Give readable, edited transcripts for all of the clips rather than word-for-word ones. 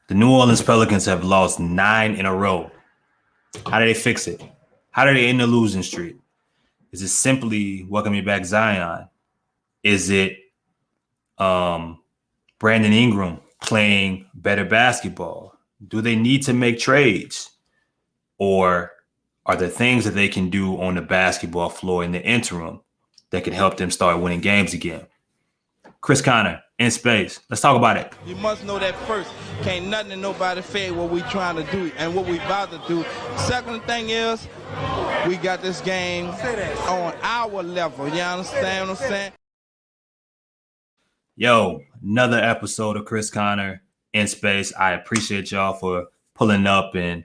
The New Orleans Pelicans have lost 9 in a row. How do they fix it? How do they end the losing streak? Is it simply welcoming back Zion? Is it Brandon Ingram playing better basketball? Do they need to make trades? Or are there things that they can do on the basketball floor in the interim that could help them start winning games again? Chris Connor, in space. Let's talk about it. You must know that first. Can't nothing and nobody fade what we trying to do and what we about to do. Second thing is, we got this game on our level. You understand what I'm saying? Yo, another episode of Chris Connor in space. I appreciate y'all for pulling up and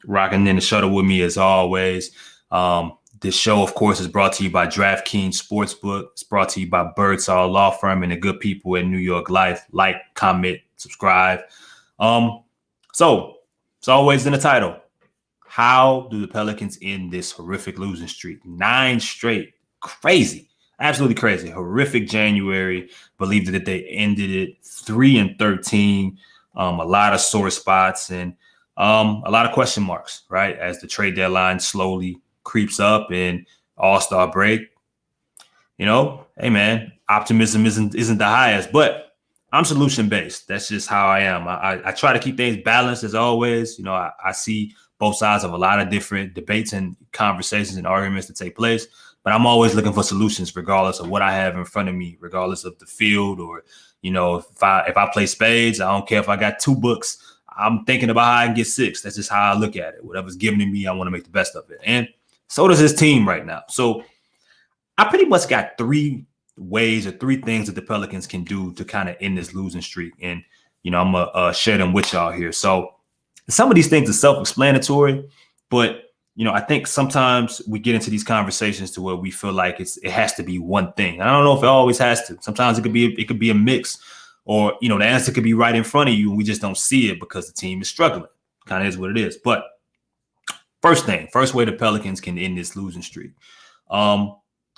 rocking in the shuttle with me as always. This show, of course, is brought to you by DraftKings Sportsbook. It's brought to you by Birdsall Law Firm and the good people at New York Life. Like, comment, subscribe. So it's always in the title. How do the Pelicans end this horrific losing streak? 9 straight. Crazy. Absolutely crazy. Horrific January. Believed that they ended it 3-13. A lot of sore spots and a lot of question marks, right? As the trade deadline slowly creeps up and All-Star break. You know, hey man, optimism isn't the highest, but I'm solution based. That's just how I am. I try to keep things balanced as always. You know, I see both sides of a lot of different debates and conversations and arguments that take place, but I'm always looking for solutions regardless of what I have in front of me, regardless of the field or, you know, if I play spades, I don't care if I got 2 books. I'm thinking about how I can get 6. That's just how I look at it. Whatever's given to me, I want to make the best of it. And so does his team right now. So I pretty much got 3 ways or 3 things that the Pelicans can do to kind of end this losing streak. And, you know, I'm going to share them with y'all here. So some of these things are self-explanatory, but, you know, I think sometimes we get into these conversations to where we feel like it has to be one thing. I don't know if it always has to. Sometimes it could be a mix, or, you know, the answer could be right in front of you and we just don't see it because the team is struggling. Kind of is what it is. But first way the Pelicans can end this losing streak.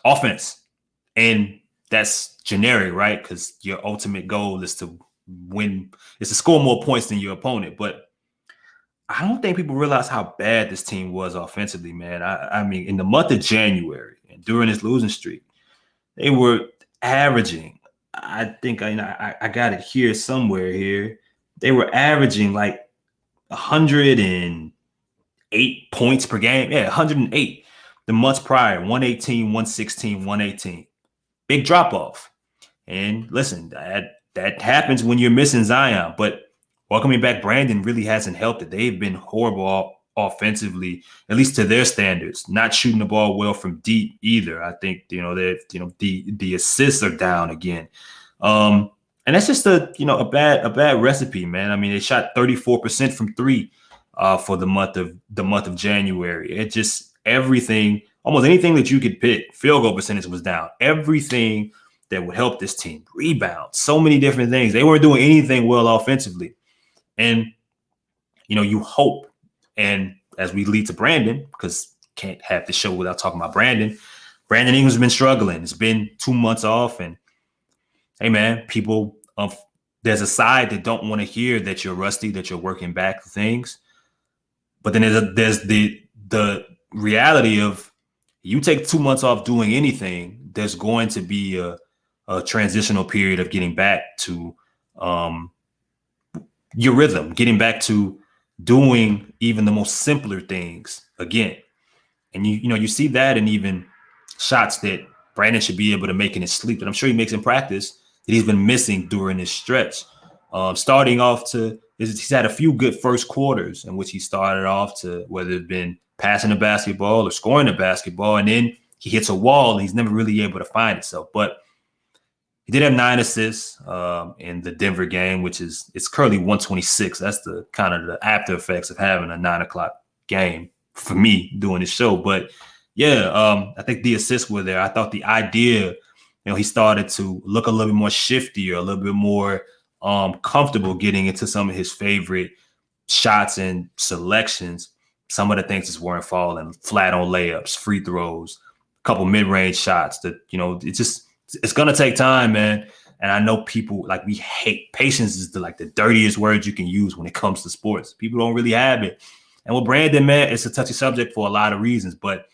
Offense. And that's generic, right? Because your ultimate goal is to win, is to score more points than your opponent. But I don't think people realize how bad this team was offensively, man. I mean, in the month of January and during this losing streak, they were averaging, I think I got it here somewhere here. They were averaging like 108 points per game. Yeah, 108. The months prior, 118, 116, 118. Big drop off. And listen, that happens when you're missing Zion. But welcoming back Brandon really hasn't helped it. They've been horrible offensively, at least to their standards. Not shooting the ball well from deep either. I think the assists are down again. And that's just a bad recipe, man. I mean, they shot 34% from 3 for the month of January. It just everything, almost anything that you could pick, field goal percentage was down. Everything that would help this team, rebound, so many different things. They weren't doing anything well offensively. And, you know, you hope, and as we lead to Brandon, because can't have the show without talking about Brandon Ingram's been struggling. It's been 2 months off. And, hey, man, people, there's a side that don't want to hear that you're rusty, that you're working back things. But then there's the reality of you take 2 months off doing anything, there's going to be a transitional period of getting back to your rhythm, getting back to doing even the most simpler things again. And you see that in even shots that Brandon should be able to make in his sleep, that I'm sure he makes in practice, that he's been missing during this stretch. Starting off he's had a few good first quarters in which he started off to, whether it's been passing the basketball or scoring the basketball, and then he hits a wall and he's never really able to find himself. But he did have 9 assists in the Denver game, it's currently 126. That's the kind of the after effects of having a 9:00 game for me doing this show. But yeah, I think the assists were there. I thought the idea, he started to look a little bit more shifty, or a little bit more comfortable getting into some of his favorite shots and selections. Some of the things just weren't falling, flat on layups, free throws, a couple mid-range shots that, it's going to take time, man. And I know people like we hate patience is the dirtiest word you can use when it comes to sports. People don't really have it. And with Brandon, man, it's a touchy subject for a lot of reasons, but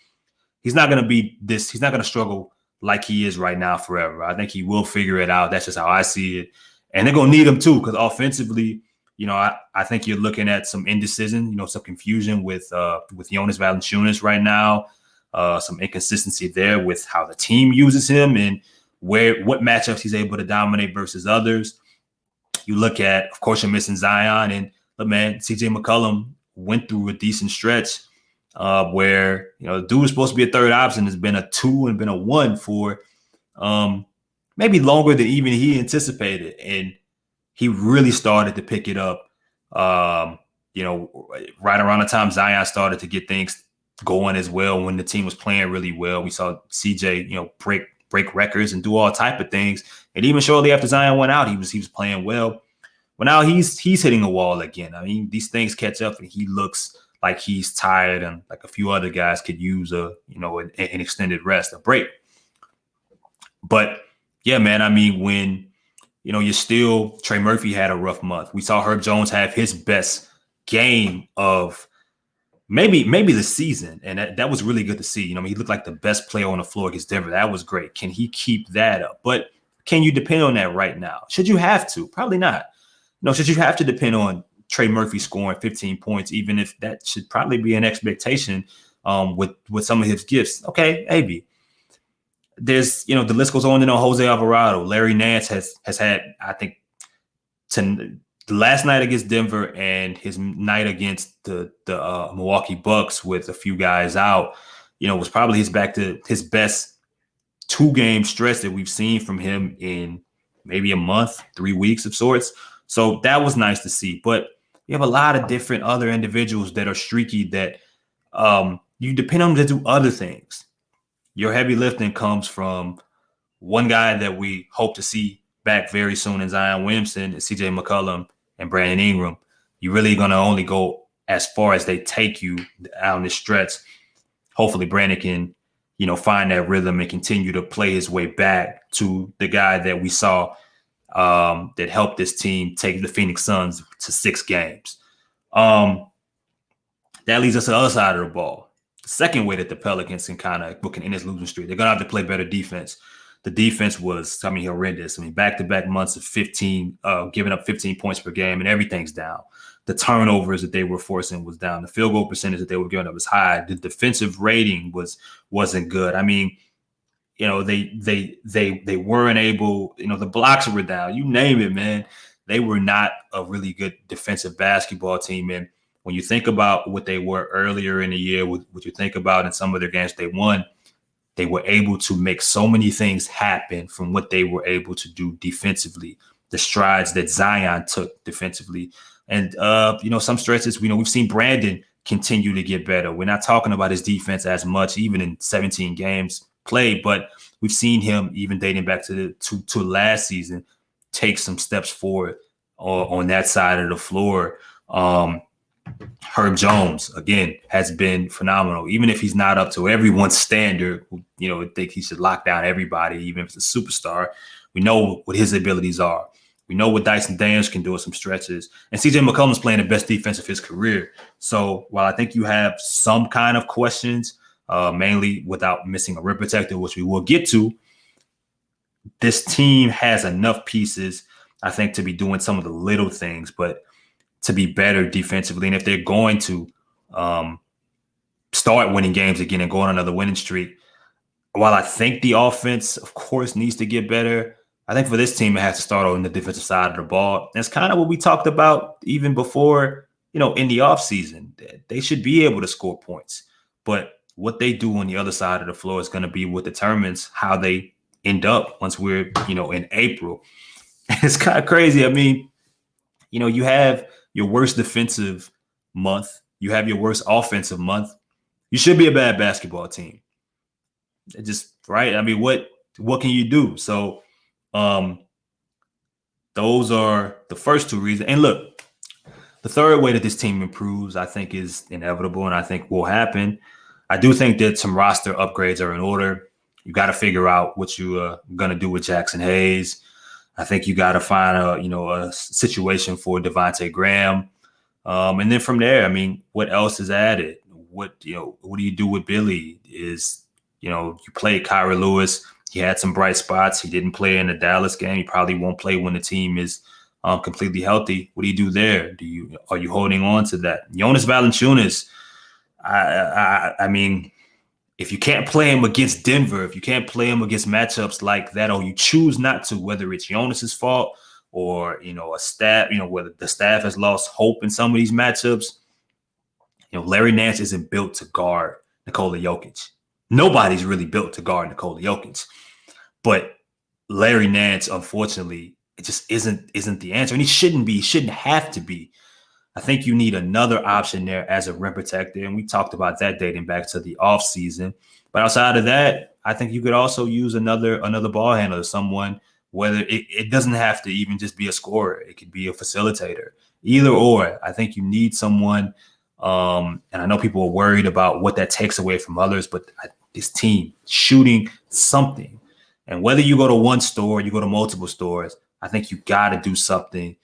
he's not going to be this. He's not going to struggle like he is right now forever. I think he will figure it out. That's just how I see it. And they're going to need him too, because offensively, I think you're looking at some indecision, some confusion with Jonas Valanciunas right now, some inconsistency there with how the team uses him and what matchups he's able to dominate versus others. You look at, of course, you're missing Zion, and look, man, CJ McCollum went through a decent stretch where the dude was supposed to be a third option, has been a 2 and been a 1 for maybe longer than even he anticipated, and he really started to pick it up. Right around the time Zion started to get things going as well, when the team was playing really well, we saw CJ break records and do all type of things. And even shortly after Zion went out, he was playing well. Well, now he's hitting a wall again. I mean, these things catch up, and he looks like he's tired, and like a few other guys could use an extended rest, a break. But yeah, man, I mean, when you're still, Trey Murphy had a rough month. We saw Herb Jones have his best game of maybe the season, and that was really good to see. He looked like the best player on the floor against Denver. That was great. Can he keep that up? But can you depend on that right now? Should you have to? Probably not. Should you have to depend on Trey Murphy scoring 15 points, even if that should probably be an expectation with some of his gifts? Okay, maybe. There's, the list goes on. Jose Alvarado, Larry Nance has had, I think, the last night against Denver and his night against the Milwaukee Bucks with a few guys out, was probably back to his best 2-game stretch that we've seen from him in maybe a month, 3 weeks of sorts. So that was nice to see. But you have a lot of different other individuals that are streaky that you depend on them to do other things. Your heavy lifting comes from one guy that we hope to see back very soon in Zion Williamson, and CJ McCollum, and Brandon Ingram. You're really going to only go as far as they take you down this stretch. Hopefully Brandon can, find that rhythm and continue to play his way back to the guy that we saw that helped this team take the Phoenix Suns to 6 games. That leads us to the other side of the ball. The second way that the Pelicans can end this losing streak, they're going to have to play better defense. The defense was, horrendous. Back-to-back months of 15, giving up 15 points per game, and everything's down. The turnovers that they were forcing was down. The field goal percentage that they were giving up was high. The defensive rating wasn't good. They weren't able. The blocks were down. You name it, man. They were not a really good defensive basketball team. And when you think about what they were earlier in the year, what you think about in some of their games they won, they were able to make so many things happen from what they were able to do defensively, the strides that Zion took defensively. And, some stretches, we've seen Brandon continue to get better. We're not talking about his defense as much, even in 17 games played, but we've seen him, even dating back to last season, take some steps forward on that side of the floor. Herb Jones, again, has been phenomenal. Even if he's not up to everyone's standard, think he should lock down everybody, even if it's a superstar. We know what his abilities are. We know what Dyson Daniels can do at some stretches. And CJ McCollum's playing the best defense of his career. So while I think you have some kind of questions, mainly without missing a rim protector, which we will get to, this team has enough pieces, I think, to be doing some of the little things, but to be better defensively. And if they're going to start winning games again and go on another winning streak, while I think the offense, of course, needs to get better, I think for this team, it has to start on the defensive side of the ball. That's kind of what we talked about even before, in the offseason. They should be able to score points. But what they do on the other side of the floor is going to be what determines how they end up once we're, in April. It's kind of crazy. You have your worst defensive month. You have your worst offensive month. You should be a bad basketball team. It just, right? What can you do? So those are the first 2 reasons. And look, the third way that this team improves, I think, is inevitable and I think will happen. I do think that some roster upgrades are in order. You got to figure out what you are going to do with Jackson Hayes. I think you got to find a situation for Devontae Graham. And then from there, I mean, what else is added? What do you do with Billy? You played Kyra Lewis. He had some bright spots. He didn't play in the Dallas game. He probably won't play when the team is completely healthy. What do you do there? Are you holding on to that? Jonas Valanciunas, I mean, if you can't play him against Denver, if you can't play him against matchups like that, or you choose not to, whether it's Jonas's fault or a staff, whether the staff has lost hope in some of these matchups, Larry Nance isn't built to guard Nikola Jokic. Nobody's really built to guard Nikola Jokic, but Larry Nance, unfortunately, it just isn't the answer, and he shouldn't be. He shouldn't have to be. I think you need another option there as a rim protector, and we talked about that dating back to the offseason. But outside of that, I think you could also use another ball handler, someone, whether it doesn't have to even just be a scorer. It could be a facilitator. Either or, I think you need someone, and I know people are worried about what that takes away from others, but this team shooting something. And whether you go to one store, you go to multiple stores, I think you got to do something.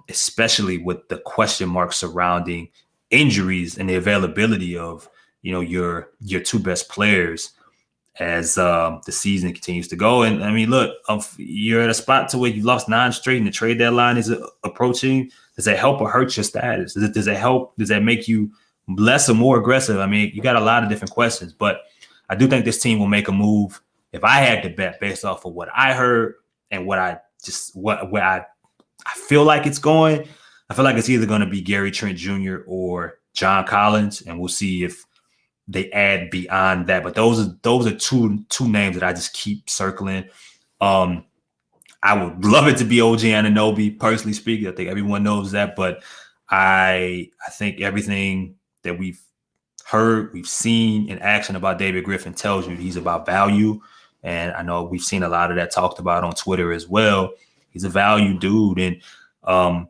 Especially with the question marks surrounding injuries and the availability of, your two best players as the season continues to go. And I mean, look, you're at a spot to where you lost 9 straight and the trade deadline is approaching. Does that help or hurt your status? Does it help? Does that make you less or more aggressive? I mean, you got a lot of different questions, but I do think this team will make a move. If I had to bet based off of what I heard and where I feel like it's going, I feel like it's either going to be Gary Trent Jr. or John Collins, and we'll see if they add beyond that. But those are two names that I just keep circling. I would love it to be OG Anunoby, personally speaking. I think everyone knows that, but I think everything that we've heard, we've seen in action about David Griffin tells you he's about value, and I know we've seen a lot of that talked about on Twitter as well. He's a value dude, and OG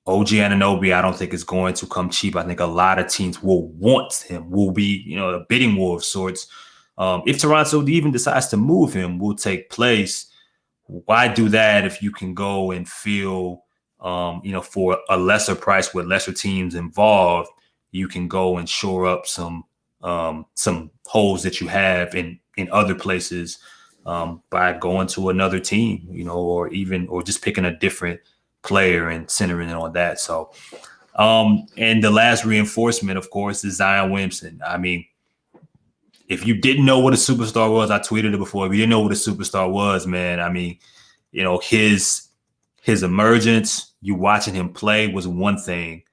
Anunoby, I don't think is going to come cheap. I think a lot of teams will want him, will be, a bidding war of sorts. If Toronto even decides to move him, will take place. Why do that if you can go and feel, for a lesser price with lesser teams involved, you can go and shore up some holes that you have in other places. By going to another team, or just picking a different player and centering it on that. So, and the last reinforcement, of course, is Zion Williamson. I mean, if you didn't know what a superstar was, I tweeted it before. If you didn't know what a superstar was, man, I mean, his emergence, you watching him play was one thing.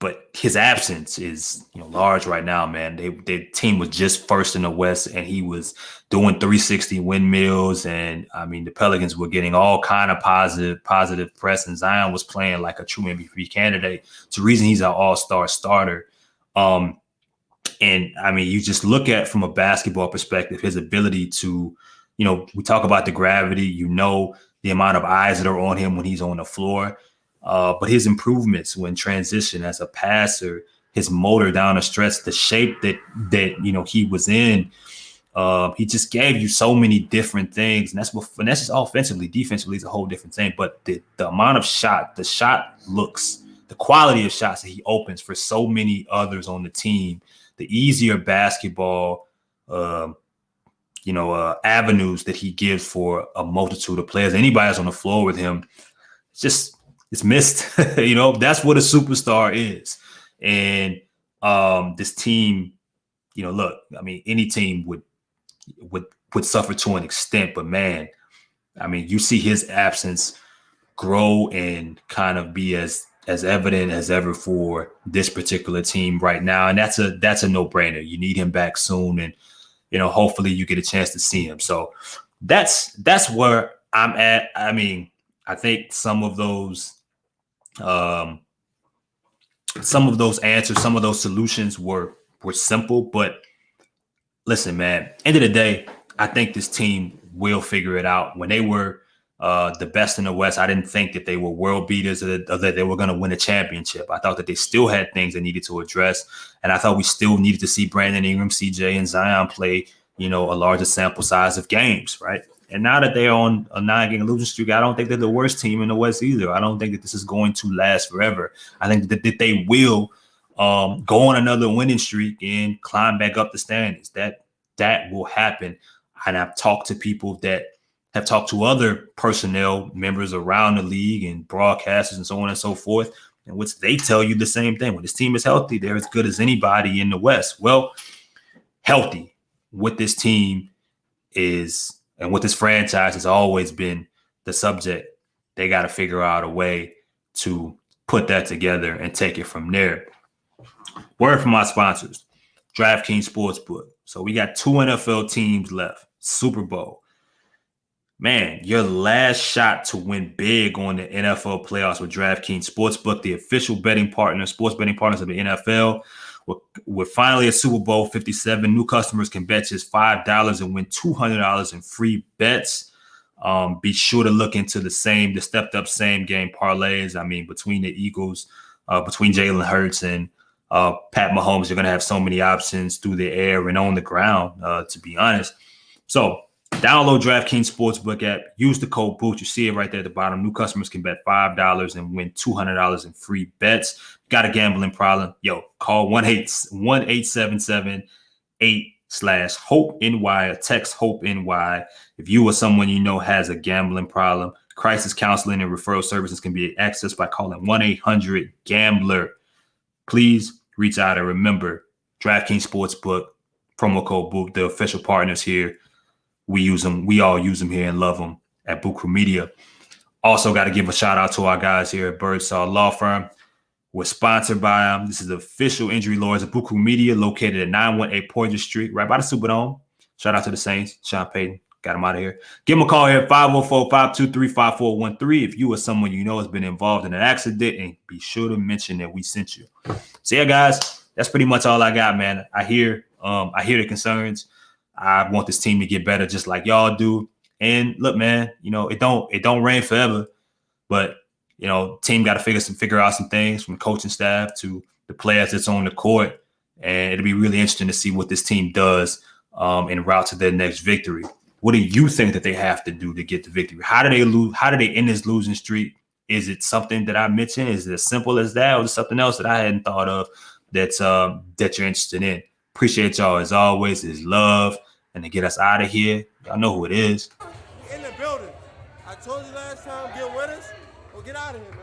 But his absence is, large right now, man. The team was just first in the West, and he was doing 360 windmills. And I mean, the Pelicans were getting all kind of positive press, and Zion was playing like a true MVP candidate. It's the reason he's an all-star starter. And I mean, you just look at from a basketball perspective, his ability to, we talk about the gravity, the amount of eyes that are on him when he's on the floor. But his improvements when transition as a passer, his motor down the stretch, the shape that he was in, he just gave you so many different things, and that's just offensively. Defensively is a whole different thing. But the amount of the shot looks, the quality of shots that he opens for so many others on the team, the easier basketball, avenues that he gives for a multitude of players. Anybody that's on the floor with him, it's missed. That's what a superstar is. And this team, look, I mean, any team would suffer to an extent, but man, I mean, you see his absence grow and kind of be as evident as ever for this particular team right now. And that's a no-brainer. You need him back soon, and hopefully you get a chance to see him. So that's where I'm at. I mean, I think some of those answers, some of those solutions were simple, but listen, man, end of the day, I think this team will figure it out. When they were the best in the West, I didn't think that they were world beaters or that they were going to win a championship. I thought that they still had things they needed to address, and I thought we still needed to see Brandon Ingram, CJ, and Zion play a larger sample size of games, right? And now that they're on a 9-game losing streak, I don't think they're the worst team in the West either. I don't think that this is going to last forever. I think that they will go on another winning streak and climb back up the standings. That will happen. And I've talked to people that have talked to other personnel members around the league and broadcasters and so on and so forth, in which they tell you the same thing. When this team is healthy, they're as good as anybody in the West. Well, healthy with this team is, and with this franchise has always been the subject. They got to figure out a way to put that together and take it from there. Word from my sponsors, DraftKings Sportsbook. So we got 2 NFL teams left. Super Bowl. Man, your last shot to win big on the NFL playoffs with DraftKings Sportsbook, the official sports betting partners of the NFL. With finally a Super Bowl 57, new customers can bet just $5 and win $200 in free bets. Be sure to look into the stepped up same game parlays. I mean, between the Eagles, between Jalen Hurts and Pat Mahomes, you're going to have so many options through the air and on the ground, to be honest. So download DraftKings Sportsbook app. Use the code BOOT. You see it right there at the bottom. New customers can bet $5 and win $200 in free bets. Got a gambling problem? Yo, call 1-877-8/HOPE-NY or text HOPE-NY if you or someone you know has a gambling problem. Crisis counseling and referral services can be accessed by calling 1-800-GAMBLER. Please reach out and remember, DraftKings Sportsbook, promo code BOOT, the official partners here. We use them. We all use them here and love them at Buku Media. Also got to give a shout out to our guys here at Birdsall Law Firm. We're sponsored by them. This is the official injury lawyers of Buku Media, located at 918 Poydras Street, right by the Superdome. Shout out to the Saints. Sean Payton got him out of here. Give them a call here at 504-523-5413 if you or someone you know has been involved in an accident, and be sure to mention that we sent you. So yeah, guys, that's pretty much all I got, man. I hear the concerns. I want this team to get better, just like y'all do. And look, man, it don't rain forever, but team got to figure out some things, from the coaching staff to the players that's on the court, and it'll be really interesting to see what this team does en route to their next victory. What do you think that they have to do to get the victory? How do they lose? How do they end this losing streak? Is it something that I mentioned? Is it as simple as that, or is it something else that I hadn't thought of that you're interested in? Appreciate y'all as always. Is love, and to get us out of here, y'all know who it is. In the building. I told you last time, get with us or get out of here, man.